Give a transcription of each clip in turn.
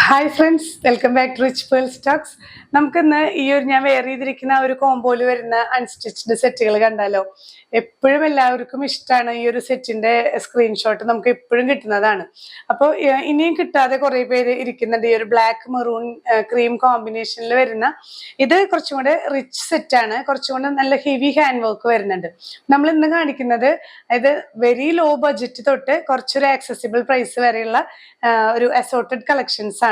Hi friends, welcome back to Rich Pearl Stocks. നമുക്കിന്ന് ഞാൻ wear ചെയ്തിരിക്കുന്ന ഒരു കോമ്പോയിൽ വരുന്ന അൺസ്റ്റിച്ച്ഡ് സെറ്റുകൾ കണ്ടാലോ. എപ്പോഴും എല്ലാവർക്കും ഇഷ്ടമാണ് ഈ ഒരു സെറ്റിന്റെ സ്ക്രീൻഷോട്ട് നമുക്ക് എപ്പോഴും കിട്ടുന്നതാണ്. അപ്പോൾ ഇനിയും കിട്ടാതെ കുറേ പേര് ഇരിക്കുന്നുണ്ട്. ഈ ഒരു ബ്ലാക്ക് മെറൂൺ ക്രീം കോമ്പിനേഷനിൽ വരുന്ന ഇത് കുറച്ചും കൂടെ റിച്ച് സെറ്റാണ്. കുറച്ചും കൂടെ നല്ല ഹെവി ഹാൻഡ് വർക്ക് വരുന്നുണ്ട്. നമ്മൾ ഇന്ന് കാണിക്കുന്നത് അതായത് വെരി ലോ ബഡ്ജറ്റ് തൊട്ട് കുറച്ചൊരു ആക്സസിബിൾ പ്രൈസ് വരെയുള്ള ഒരു അസോർട്ടഡ് കളക്ഷൻസ് ആണ്.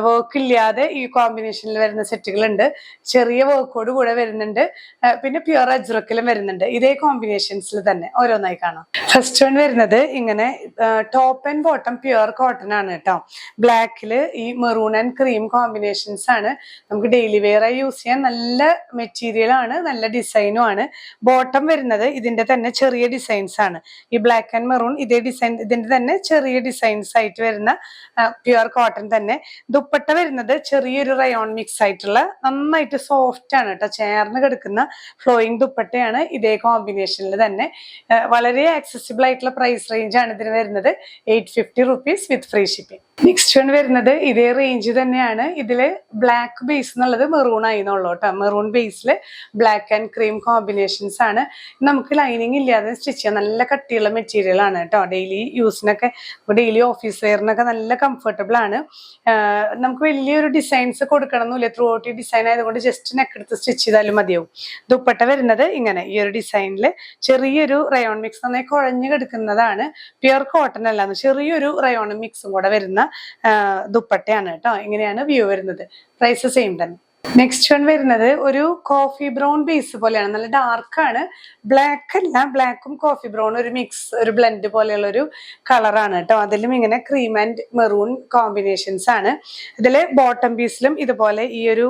വർക്ക് ഇല്ലാതെ ഈ കോമ്പിനേഷനിൽ വരുന്ന സെറ്റുകളുണ്ട്. ചെറിയ വർക്കോട് കൂടെ വരുന്നുണ്ട്. പിന്നെ പ്യുവർ അജ്രക്കിലും വരുന്നുണ്ട്. ഇതേ കോമ്പിനേഷൻസിൽ തന്നെ ഓരോന്നായി കാണാം. ഫസ്റ്റ് വൺ വരുന്നത് ഇങ്ങനെ top and bottom pure cotton ആണ് കേട്ടോ. ബ്ലാക്കില് ഈ മെറൂൺ ആൻഡ് ക്രീം കോമ്പിനേഷൻസ് ആണ്. നമുക്ക് ഡെയിലി വെയർ ആയി യൂസ് ചെയ്യാൻ നല്ല മെറ്റീരിയൽ ആണ്, നല്ല ഡിസൈനും ആണ്. ബോട്ടം വരുന്നത് ഇതിന്റെ തന്നെ ചെറിയ ഡിസൈൻസ് ആണ്. ഈ ബ്ലാക്ക് ആൻഡ് മെറൂൺ ഇതേ ഡിസൈൻ, ഇതിന്റെ തന്നെ ചെറിയ ഡിസൈൻസ് ആയിട്ട് വരുന്ന പ്യുവർ കോട്ടൺ തന്നെ. ദുപ്പട്ട വരുന്നത് ചെറിയൊരു റയോൺ മിക്സ് ആയിട്ടുള്ള നന്നായിട്ട് സോഫ്റ്റ് ആണ് കേട്ടോ, ചേർന്ന് കിടക്കുന്ന ഫ്ലോയിങ് ദുപ്പട്ടയാണ്. ഇതേ കോമ്പിനേഷനിൽ തന്നെ വളരെ ആക്സസിബിൾ ആയിട്ടുള്ള പ്രൈസ് റേഞ്ച് ആണ് ഇതിന് വരുന്നത്. 850 rupees വിത്ത് ഫ്രീ ഷിപ്പിംഗ്. നെക്സ്റ്റ് വൺ വരുന്നത് ഇതേ റേഞ്ച് തന്നെയാണ്. ഇതില് ബ്ലാക്ക് ബേസ് എന്നുള്ളത് മെറൂൺ ആയിന്നുള്ളൂ കേട്ടോ. Maroon Basil black and cream combinations ആണ്. നമുക്ക് ലൈനിങ് ഇല്ലാതെ സ്റ്റിച്ച് ചെയ്യാൻ നല്ല കട്ടിയുള്ള മെറ്റീരിയൽ ആണ് കേട്ടോ. ഡെയിലി യൂസിനൊക്കെ, ഡെയിലി ഓഫീസ് വെയറിനൊക്കെ നല്ല കംഫർട്ടബിൾ ആണ്. നമുക്ക് വലിയൊരു ഡിസൈൻസ് കൊടുക്കണമെന്നില്ല. ത്രൂ ഔട്ട് ഈ ഡിസൈൻ ആയതുകൊണ്ട് ജസ്റ്റ് നെക്ക് എടുത്ത് സ്റ്റിച്ച് ചെയ്താലും മതിയാവും. ദുപ്പട്ട വരുന്നത് ഇങ്ങനെ ഈ ഒരു ഡിസൈനിൽ ചെറിയൊരു റയോൺ മിക്സ്, നന്നായി കുഴഞ്ഞു കിടക്കുന്നതാണ്. പ്യുർ കോട്ടൺ അല്ലാന്ന്, ചെറിയൊരു റയോൺ മിക്സും കൂടെ വരുന്ന ദുപ്പട്ടയാണ് കേട്ടോ. ഇങ്ങനെയാണ് വ്യൂ വരുന്നത്. പ്രൈസ് സെയിം തന്നെ. നെക്സ്റ്റ് വൺ വരുന്നത് ഒരു കോഫി ബ്രൗൺ ബേസ് പോലെയാണ്. നല്ല ഡാർക്ക് ആണ്, ബ്ലാക്ക് അല്ല. ബ്ലാക്കും കോഫി ബ്രൗൺ ഒരു മിക്സ്, ഒരു ബ്ലെൻഡ് പോലെയുള്ള ഒരു കളറാണ് കേട്ടോ. അതിലും ഇങ്ങനെ ക്രീം ആൻഡ് മെറൂൺ കോമ്പിനേഷൻസ് ആണ്. ഇതില് ബോട്ടം പീസിലും ഇതുപോലെ ഈ ഒരു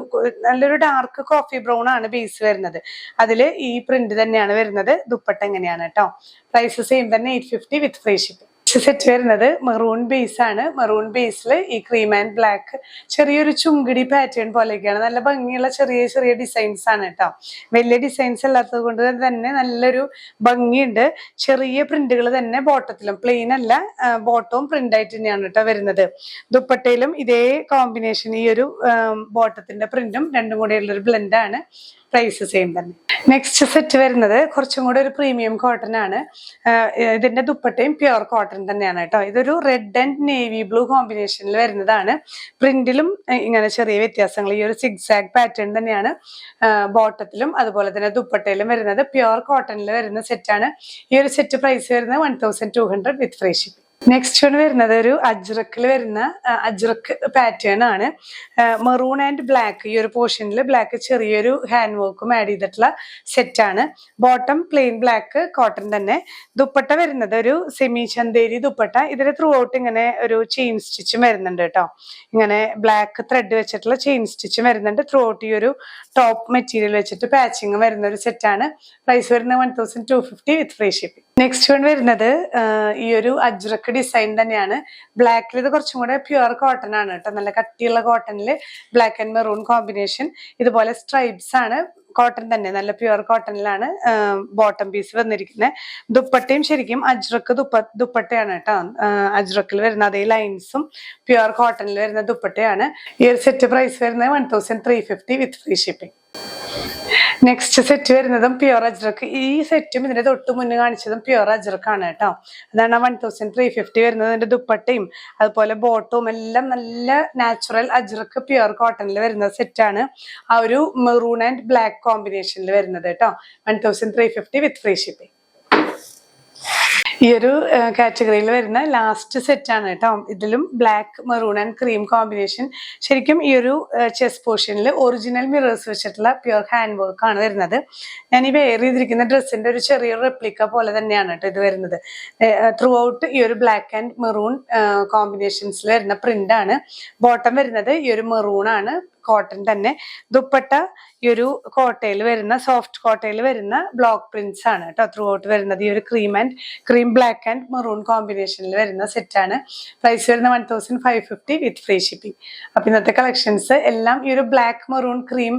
നല്ലൊരു ഡാർക്ക് കോഫി ബ്രൗൺ ആണ് ബേസ് വരുന്നത്. അതില് ഈ പ്രിന്റ് തന്നെയാണ് വരുന്നത്. ദുപ്പട്ട എങ്ങനെയാണ് കേട്ടോ. പ്രൈസ് സെയിം തന്നെ, 850 വിത്ത് ഫ്രീ ഷിപ്പിംഗ്. സെറ്റ് വരുന്നത് മെറൂൺ ബേസ് ആണ്. മെറൂൺ ബേസിൽ ഈ ക്രീം ആൻഡ് ബ്ലാക്ക് ചെറിയൊരു ചുങ്കിടി പാറ്റേൺ പോലെയൊക്കെയാണ്. നല്ല ഭംഗിയുള്ള ചെറിയ ചെറിയ ഡിസൈൻസ് ആണ് കേട്ടോ. വലിയ ഡിസൈൻസ് അല്ലാത്തത് കൊണ്ട് തന്നെ നല്ലൊരു ഭംഗിയുണ്ട്. ചെറിയ പ്രിന്റുകൾ തന്നെ ബോട്ടത്തിലും, പ്ലെയിൻ അല്ല, ബോട്ടവും പ്രിന്റ് ആയിട്ട് തന്നെയാണ് കേട്ടോ വരുന്നത്. ദുപ്പട്ടയിലും ഇതേ കോമ്പിനേഷൻ, ഈ ഒരു ബോട്ടത്തിന്റെ പ്രിന്റും രണ്ടും കൂടെ ഉള്ളൊരു ബ്ലെൻഡ് ആണ്. പ്രൈസ് സെയിം തന്നെ. നെക്സ്റ്റ് സെറ്റ് വരുന്നത് കുറച്ചും കൂടെ ഒരു പ്രീമിയം കോട്ടൺ ആണ്. ഇതിന്റെ ദുപ്പട്ടയും പ്യുവർ കോട്ടൺ തന്നെയാണ് കേട്ടോ. ഇതൊരു റെഡ് ആൻഡ് നേവി ബ്ലൂ കോമ്പിനേഷനിൽ വരുന്നതാണ്. പ്രിന്റിലും ഇങ്ങനെ ചെറിയ വ്യത്യാസങ്ങൾ, ഈ ഒരു സിഗ്സാഗ് പാറ്റേൺ തന്നെയാണ് ബോട്ടത്തിലും അതുപോലെ തന്നെ ദുപ്പട്ടയിലും വരുന്നത്. പ്യുവർ കോട്ടണിൽ വരുന്ന സെറ്റാണ്. ഈ ഒരു സെറ്റ് പ്രൈസ് വരുന്നത് 1200 വിത്ത് ഫ്രീ ഷിപ്പിംഗ്. നെക്സ്റ്റ് വൺ വരുന്നത് ഒരു അജ്രക്കിൽ വരുന്ന അജ്രക്ക് പാറ്റേൺ ആണ്. മെറൂൺ ആൻഡ് ബ്ലാക്ക്, ഈ ഒരു പോർഷനിൽ ബ്ലാക്ക് ചെറിയൊരു ഹാൻഡ് വർക്കും ആഡ് ചെയ്തിട്ടുള്ള സെറ്റ് ആണ്. ബോട്ടം പ്ലെയിൻ ബ്ലാക്ക് കോട്ടൺ തന്നെ. ദുപ്പട്ട വരുന്നത് ഒരു സെമി ചന്തേരി ദുപ്പട്ട. ഇതിൽ ത്രൂ ഔട്ട് ഇങ്ങനെ ഒരു ചെയിൻ സ്റ്റിച്ചും വരുന്നുണ്ട് കേട്ടോ. ഇങ്ങനെ ബ്ലാക്ക് ത്രെഡ് വെച്ചിട്ടുള്ള ചെയിൻ സ്റ്റിച്ചും വരുന്നുണ്ട്. ത്രൂ ഔട്ട് ഈ ഒരു ടോപ്പ് മെറ്റീരിയൽ വെച്ചിട്ട് പാച്ചിങ് വരുന്ന ഒരു സെറ്റാണ്. പ്രൈസ് വരുന്നത് 1250 വിത്ത് ഫ്രീ ഷിപ്പിംഗ്. നെക്സ്റ്റ് വൺ വരുന്നത് ഈ ഒരു അജ്രക്ക് ഡിസൈൻ തന്നെയാണ്. ബ്ലാക്കിൽ ഇത് കുറച്ചും കൂടെ പ്യുവർ കോട്ടൺ ആണ് കേട്ടോ. നല്ല കട്ടിയുള്ള കോട്ടണിൽ ബ്ലാക്ക് ആൻഡ് മെറൂൺ കോമ്പിനേഷൻ. ഇതുപോലെ സ്ട്രൈപ്സ് ആണ്. കോട്ടൺ തന്നെ, നല്ല പ്യുവർ കോട്ടണിലാണ് ബോട്ടം പീസ് വന്നിരിക്കുന്നത്. ദുപ്പട്ടയും ശരിക്കും അജ്രക്ക് ദുപ്പട്ടയാണ് കേട്ടോ. അജ്രക്കിൽ വരുന്ന അതേ ലൈൻസും പ്യുവർ കോട്ടണിൽ വരുന്ന ദുപ്പട്ടയാണ്. ഈ ഒരു സെറ്റ് പ്രൈസ് വരുന്നത് 1350 വിത്ത് ഫ്രീ ഷിപ്പിംഗ്. നെക്സ്റ്റ് സെറ്റ് വരുന്നതും പ്യുവർ അജ്രക്ക്. ഈ സെറ്റും ഇതിന്റെ തൊട്ട് മുന്നേ കാണിച്ചതും പ്യുവർ അജ്രക്കാണ് കേട്ടോ. അതാണ് 1350 വരുന്നത്. ഇതിന്റെ ദുപ്പട്ടയും അതുപോലെ ബോട്ടവും എല്ലാം നല്ല നാച്ചുറൽ അജ്രക്ക് പ്യുവർ കോട്ടണിൽ വരുന്ന സെറ്റാണ്. ആ ഒരു മെറൂൺ ആൻഡ് ബ്ലാക്ക് കോമ്പിനേഷനിൽ വരുന്നത് കേട്ടോ. 1350 വിത്ത് ഫ്രീ ഷിപ്പിംഗ്. ഈ ഒരു കാറ്റഗറിയിൽ വരുന്ന ലാസ്റ്റ് സെറ്റ് ആണ് കേട്ടോ. ഇതിലും black maroon and cream combination. ശരിക്കും ഈ ഒരു ചെസ്റ്റ് പോർഷനിൽ ഒറിജിനൽ മിറേഴ്സ് വെച്ചിട്ടുള്ള പ്യുവർ ഹാൻഡ് വർക്ക് ആണ് വരുന്നത്. ഞാൻ ഈ വെയർ ചെയ്തിരിക്കുന്ന ഡ്രസ്സിന്റെ ഒരു ചെറിയൊരു റെപ്ലിക്ക പോലെ തന്നെയാണ് കേട്ടോ ഇത് വരുന്നത്. ത്രൂ ഔട്ട് ഈ ഒരു ബ്ലാക്ക് ആൻഡ് മെറൂൺ കോമ്പിനേഷൻസിൽ വരുന്ന പ്രിന്റ് ആണ്. ബോട്ടം വരുന്നത് ഈ ഒരു മെറൂൺ ആണ്. കോട്ടൺ തന്നെ. ദുപ്പട്ട ഈ ഒരു കോട്ടയിൽ വരുന്ന സോഫ്റ്റ് കോട്ടയിൽ വരുന്ന ബ്ലോക്ക് പ്രിന്റ്സ് ആണ് കേട്ടോ ത്രൂ ഔട്ട് വരുന്നത്. ഈ ഒരു ക്രീം ബ്ലാക്ക് ആൻഡ് മെറൂൺ കോമ്പിനേഷനിൽ വരുന്ന സെറ്റാണ്. പ്രൈസ് വരുന്ന 1550 വിത്ത് ഫ്രീ ഷിപ്പിംഗ്. അപ്പൊ ഇന്നത്തെ കളക്ഷൻസ് എല്ലാം ഈ ഒരു ബ്ലാക്ക് മെറൂൺ ക്രീം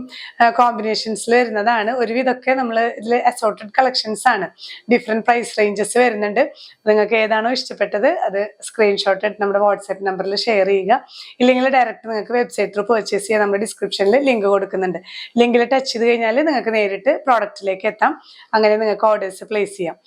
കോമ്പിനേഷൻസിൽ വരുന്നതാണ്. ഒരുവിധമൊക്കെ നമ്മൾ ഇതിൽ അസോർട്ടഡ് കളക്ഷൻസ് ആണ്. ഡിഫറെന്റ് പ്രൈസ് റേഞ്ചസ് വരുന്നുണ്ട്. നിങ്ങൾക്ക് ഏതാണോ ഇഷ്ടപ്പെട്ടത് അത് സ്ക്രീൻഷോട്ട് എടുത്ത് നമ്മുടെ വാട്സാപ്പ് നമ്പറിൽ ഷെയർ ചെയ്യുക. ഇല്ലെങ്കിൽ ഡയറക്റ്റ് നിങ്ങൾക്ക് വെബ്സൈറ്റ് ത്രൂ പർച്ചേസ് ചെയ്യാൻ നമ്മുടെ ഡിസ്ക്രിപ്ഷനിൽ ലിങ്ക് കൊടുക്കുന്നുണ്ട്. ലിങ്കിൽ ടച്ച് ചെയ്ത് കഴിഞ്ഞാൽ നിങ്ങൾക്ക് നേരിട്ട് പ്രോഡക്റ്റിലേക്ക് എത്താം. അങ്ങനെ നിങ്ങൾക്ക് ഓർഡേഴ്സ് പ്ലേസ് ചെയ്യാം.